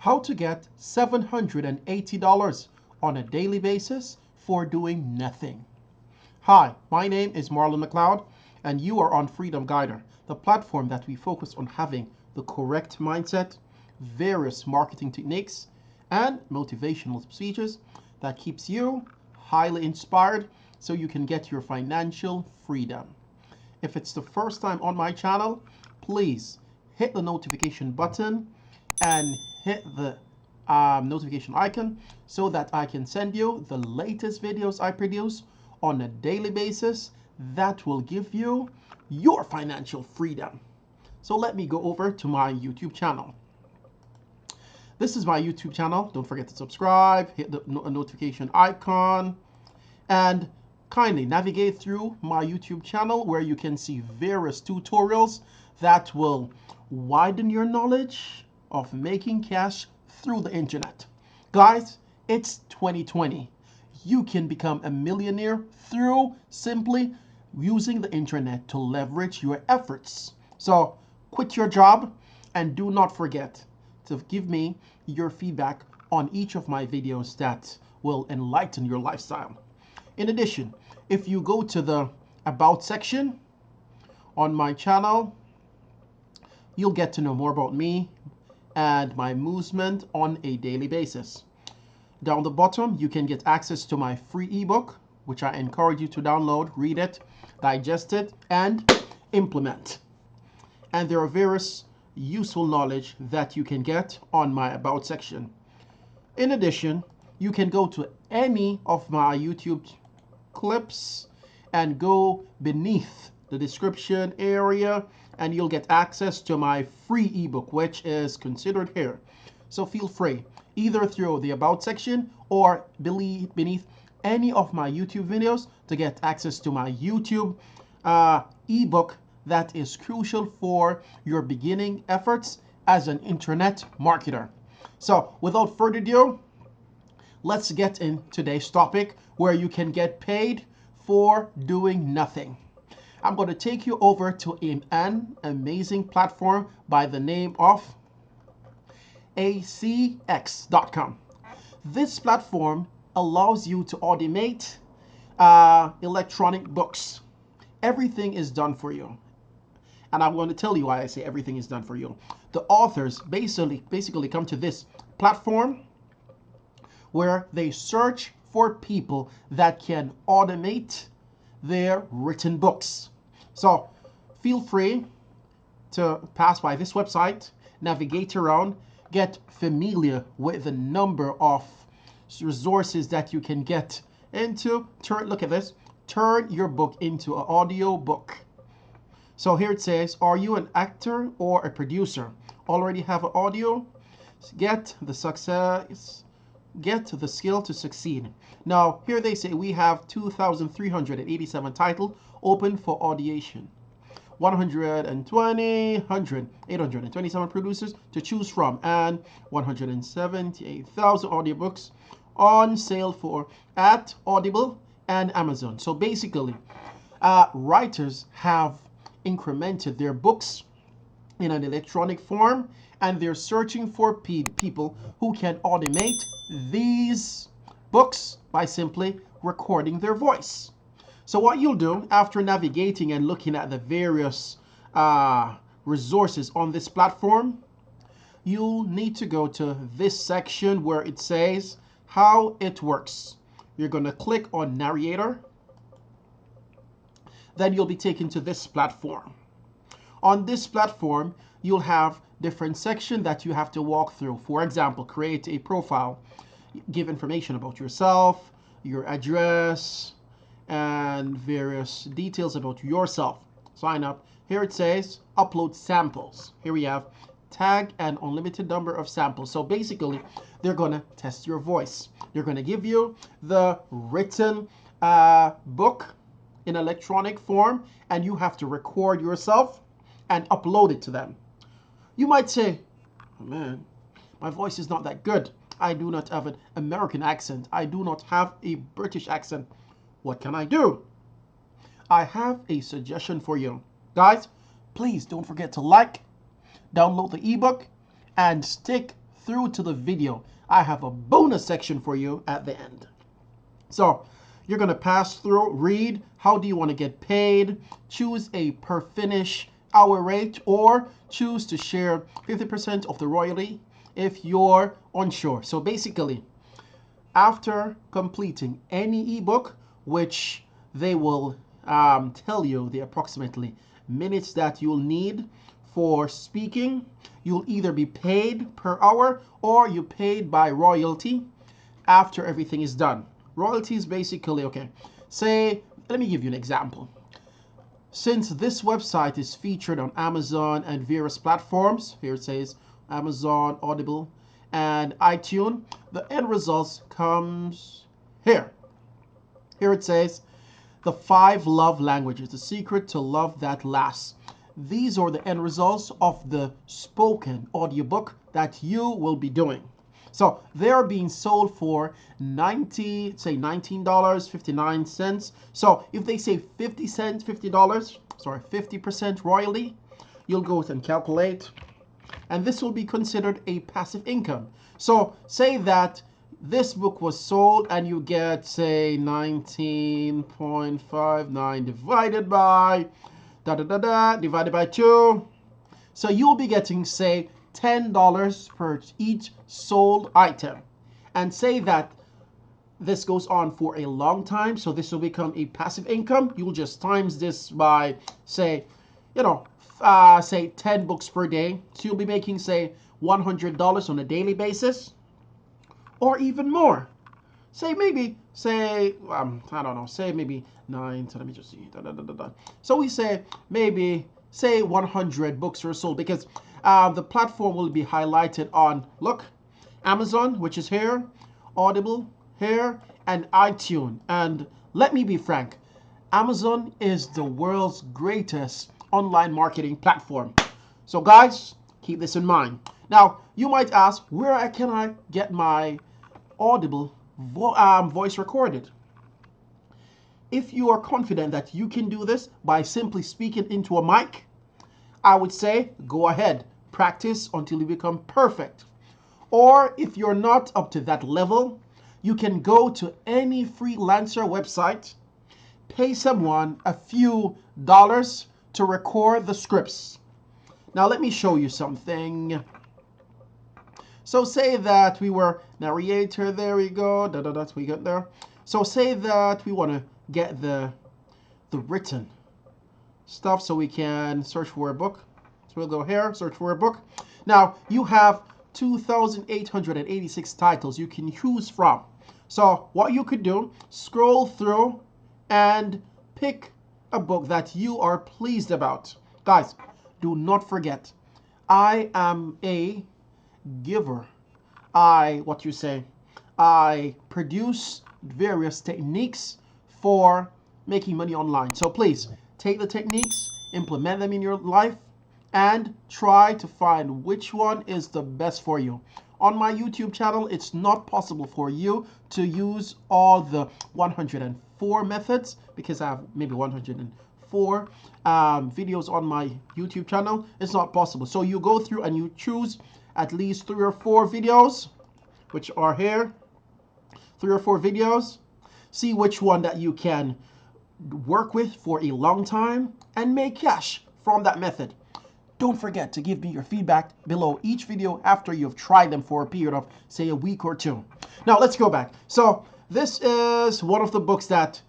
How to get $780 on a daily basis for doing nothing. Hi, my name is Marlon McLeod, and you are on Freedom Guider, the platform that we focus on having the correct mindset, various marketing techniques, and motivational speeches that keeps you highly inspired so you can get your financial freedom. If it's the first time on my channel, please hit the notification button and hit the notification icon so that I can send you the latest videos I produce on a daily basis that will give you your financial freedom. So let me go over to my YouTube channel. This is my YouTube channel. Don't forget to subscribe, hit the notification icon, and kindly navigate through my YouTube channel where you can see various tutorials that will widen your knowledge of making cash through the internet. Guys, it's 2020. You can become a millionaire through simply using the internet to leverage your efforts. So quit your job and do not forget to give me your feedback on each of my videos that will enlighten your lifestyle. In addition, if you go to the About section on my channel, you'll get to know more about me and my movement on a daily basis. Down the bottom, you can get access to my free ebook, which I encourage you to download, read it, digest it, and implement. And there are various useful knowledge that you can get on my About section. In addition, you can go to any of my YouTube clips and go beneath the description area and you'll get access to my free ebook, which is considered here. So feel free, either through the About section or beneath any of my YouTube videos, to get access to my YouTube ebook that is crucial for your beginning efforts as an internet marketer. So without further ado, let's get in today's topic where you can get paid for doing nothing. I'm going to take you over to an amazing platform by the name of acx.com. This platform allows you to automate electronic books. Everything is done for you. And I'm going to tell you why I say everything is done for you. The authors basically come to this platform where they search for people that can automate their written books. So feel free to pass by this website, navigate around, get familiar with the number of resources that you can get into. Look at this, turn your book into an audio book. So here it says, are you an actor or a producer? Already have an audio? Get the skill to succeed. Now, here they say we have 2,387 titles open for audition. 827 producers to choose from, and 178,000 audiobooks on sale at Audible and Amazon. So basically, writers have incremented their books in an electronic form, and they're searching for people who can automate these books by simply recording their voice. So what you'll do after navigating and looking at the various resources on this platform, you'll need to go to this section where it says how it works. You're going to click on narrator. Then you'll be taken to this platform. On this platform, you'll have different sections that you have to walk through. For example, create a profile, give information about yourself, your address, and various details about yourself. Sign up. Here it says upload samples. Here we have tag an unlimited number of samples. So basically, they're going to test your voice. They're going to give you the written book in electronic form, and you have to record yourself and upload it to them. You might say, oh man, my voice is not that good. I do not have an American accent. I do not have a British accent. What can I do? I have a suggestion for you. Guys, please don't forget to like, download the ebook, and stick through to the video, I have a bonus section for you at the end. So you're going to pass through, read, how do you want to get paid, choose a per finish hour rate, or choose to share 50% of the royalty if you're unsure. So basically, after completing any ebook, which they will tell you the approximately minutes that you'll need for speaking, you'll either be paid per hour or you paid by royalty after everything is done. Royalty is basically, okay, say, let me give you an example. Since this website is featured on Amazon and various platforms, here it says Amazon, Audible, and iTunes, the end results comes here. Here it says, the 5 love languages, the secret to love that lasts. These are the end results of the spoken audiobook that you will be doing. So they're being sold for $19.59. So if they say 50 cents, $50, sorry, 50% royalty, you'll go and calculate, and this will be considered a passive income. So say that this book was sold and you get, say, 19.59 divided by divided by 2. So you'll be getting, say, $10 per each sold item. And say that this goes on for a long time, so this will become a passive income. You'll just times this by, say, say 10 books per day. So you'll be making, say, $100 on a daily basis, or even more. Say maybe, say, I don't know, say maybe 9, so let me just see. So we say maybe, say 100 books are sold, because the platform will be highlighted on, look, Amazon, which is here, Audible, here, and iTunes. And let me be frank, Amazon is the world's greatest online marketing platform. So guys, keep this in mind. Now, you might ask, where can I get my Audible voice recorded? If you are confident that you can do this by simply speaking into a mic, I would say go ahead, practice until you become perfect. Or if you're not up to that level, you can go to any freelancer website, pay someone a few dollars to record the scripts. Now let me show you something. So say that we were narrator, there we go, we got there. So say that we want to get the written stuff so we can search for a book. So we'll go here, search for a book. Now you have 2,886 titles you can choose from. So what you could do, scroll through and pick a book that you are pleased about. Guys, do not forget, I am a giver. I produce various techniques for making money online. So please take the techniques, implement them in your life, and try to find which one is the best for you. On my YouTube channel, it's not possible for you to use all the 104 methods, because I have maybe 104 videos on my YouTube channel. It's not possible. So you go through and you choose at least 3 or 4 videos, which are here, 3 or 4 videos. See which one that you can work with for a long time and make cash from that method. Don't forget to give me your feedback below each video after you've tried them for a period of, say, a week or 2. Now let's go back. So this is one of the books that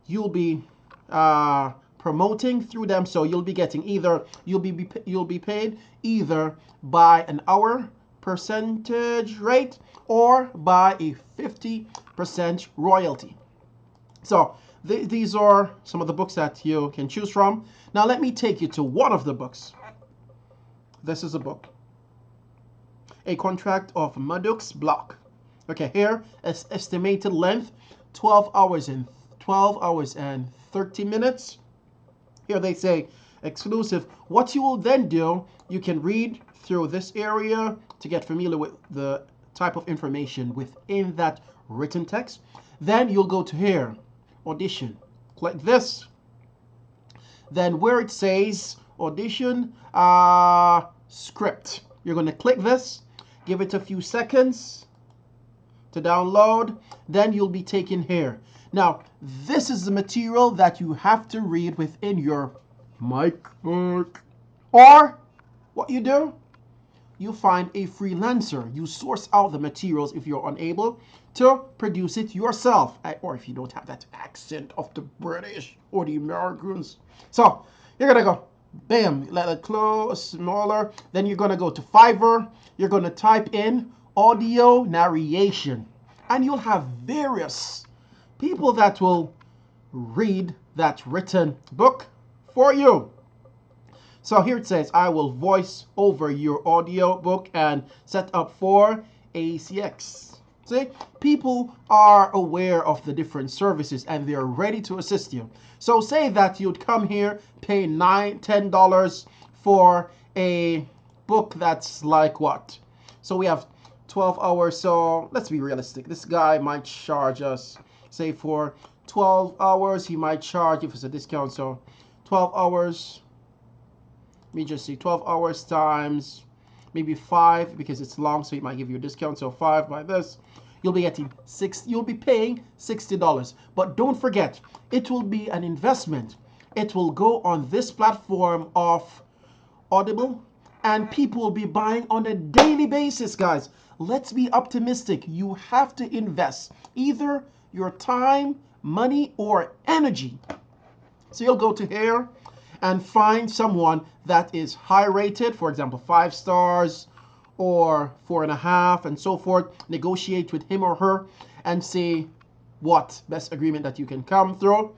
you'll be promoting through them. So you'll be getting either, you'll be paid either by an hour percentage rate or by a 50% royalty. So these are some of the books that you can choose from. Now let me take you to one of the books. This is a book, A Contract of Murdoch's Block. Okay, here is estimated length 12 hours and 30 minutes. Here they say exclusive. What you will then do, you can read through this area to get familiar with the type of information within that written text. Then you'll go to here, audition. Click this. Then where it says audition script, you're going to click this, Give it a few seconds to download. Then you'll be taken here. Now, this is the material that you have to read within your mic book. Or what you do, you find a freelancer. You source out the materials if you're unable to produce it yourself, or if you don't have that accent of the British or the Americans. So you're gonna go, bam, let it close smaller. Then you're gonna go to Fiverr. You're gonna type in audio narration, and you'll have various people that will read that written book for you. So here it says, I will voice over your audio book and set up for ACX. See, people are aware of the different services and they're ready to assist you. So say that you'd come here, pay $9, $10 for a book that's like what? So we have 12 hours. So let's be realistic. This guy might charge us, say for 12 hours, he might charge, if it's a discount, so 12 hours. Let me just see, 12 hours times maybe 5, because it's long, so he might give you a discount. So 5 by this, you'll be getting you'll be paying $60. But don't forget, it will be an investment. It will go on this platform of Audible, and people will be buying on a daily basis, guys. Let's be optimistic. You have to invest either your time, money, or energy. So you'll go to here and find someone that is high rated, for example, 5 stars or 4.5 and so forth. Negotiate with him or her and see what best agreement that you can come through.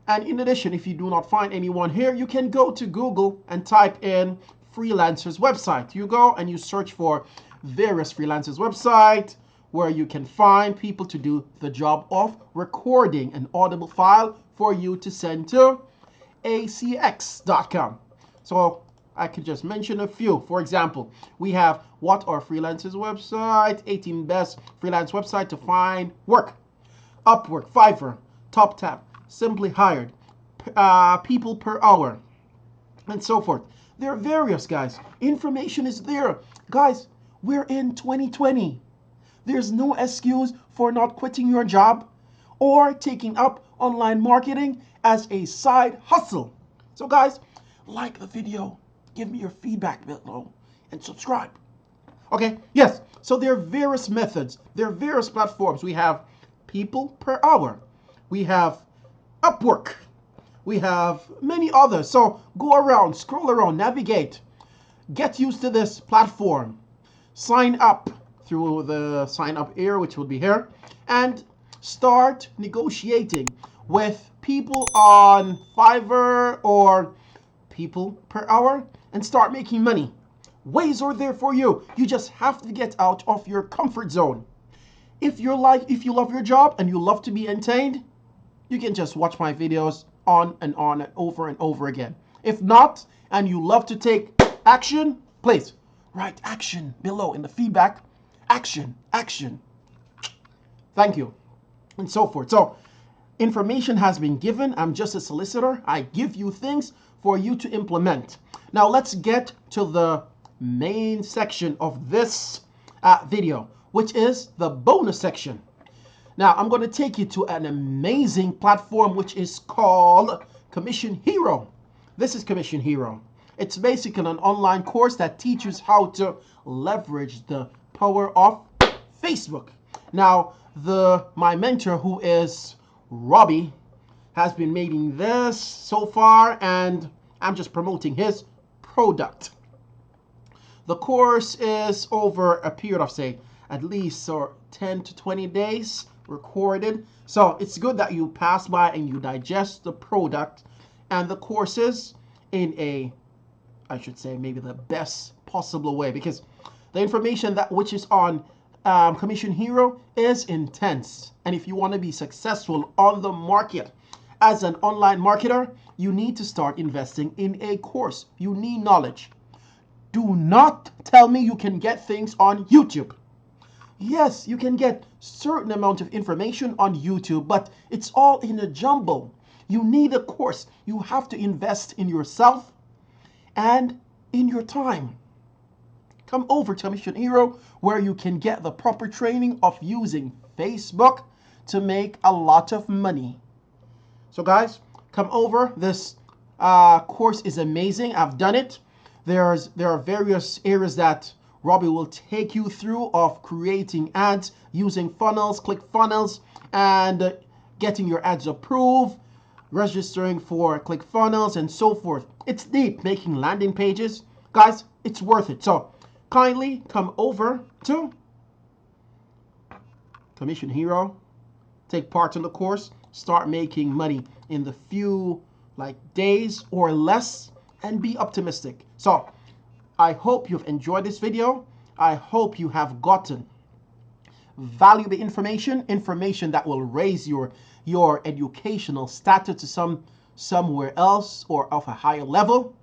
And in addition, if you do not find anyone here, you can go to Google and type in freelancers website. You go and you search for various freelancers website where you can find people to do the job of recording an Audible file for you to send to acx.com. So I could just mention a few. For example, we have What Are Freelancers website, 18 best freelance website to find work, Upwork, Fiverr, TopTap, Simply Hired, People Per Hour, and so forth. There are various, guys. Information is there. Guys, we're in 2020. There's no excuse for not quitting your job or taking up online marketing as a side hustle. So guys, like the video, give me your feedback below, and subscribe. Okay, yes, so there are various methods. There are various platforms. We have People Per Hour. We have Upwork. We have many others. So go around, scroll around, navigate. Get used to this platform. Sign up through the sign up area, which will be here, and start negotiating with people on Fiverr or People Per Hour and start making money. Ways are there for you. You just have to get out of your comfort zone. If you love your job and you love to be entertained, you can just watch my videos on and over again. If not, and you love to take action, please write action below in the feedback. Action, action. Thank you. And so forth. So information has been given. I'm just a solicitor. I give you things for you to implement. Now let's get to the main section of this video, which is the bonus section. Now I'm going to take you to an amazing platform which is called Commission Hero. This is Commission Hero. It's basically an online course that teaches how to leverage the power of Facebook. Now, my mentor, who is Robbie, has been making this so far, and I'm just promoting his product. The course is over a period of, say, at least 10 to 20 days recorded. So it's good that you pass by and you digest the product and the courses in a, I should say, maybe the best possible way, because the information which is on Commission Hero is intense. And if you want to be successful on the market as an online marketer, you need to start investing in a course. You need knowledge. Do not tell me you can get things on YouTube. Yes, you can get certain amount of information on YouTube, but it's all in a jumble. You need a course. You have to invest in yourself and in your time. come over to Mission Hero, where you can get the proper training of using Facebook to make a lot of money. So guys, come over. This course is amazing. I've done it. There are various areas that Robbie will take you through of creating ads using funnels, ClickFunnels, and getting your ads approved, registering for ClickFunnels, and so forth. It's deep, making landing pages. Guys, it's worth it. So kindly come over to Commission Hero, take part in the course, start making money in the few days or less, and be optimistic. So I hope you've enjoyed this video. I hope you have gotten valuable information that will raise your educational status to somewhere else or of a higher level.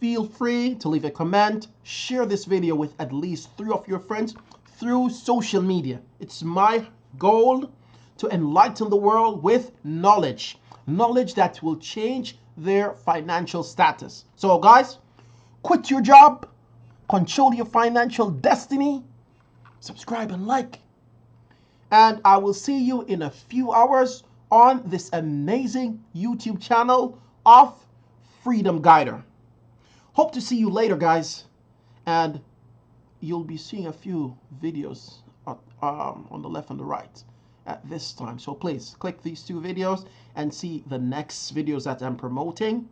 Feel free to leave a comment, share this video with at least 3 of your friends through social media. It's my goal to enlighten the world with knowledge that will change their financial status. So guys, quit your job, control your financial destiny, subscribe and like, and I will see you in a few hours on this amazing YouTube channel of Freedom Guider. Hope to see you later, guys, and you'll be seeing a few videos on the left and the right at this time. So please click these 2 videos and see the next videos that I'm promoting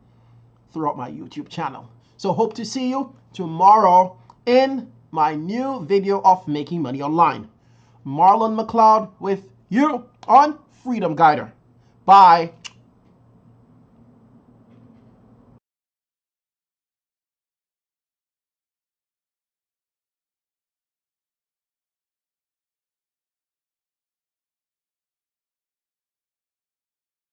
throughout my YouTube channel. So hope to see you tomorrow in my new video of making money online. Marlon McLeod with you on Freedom Guider. Bye.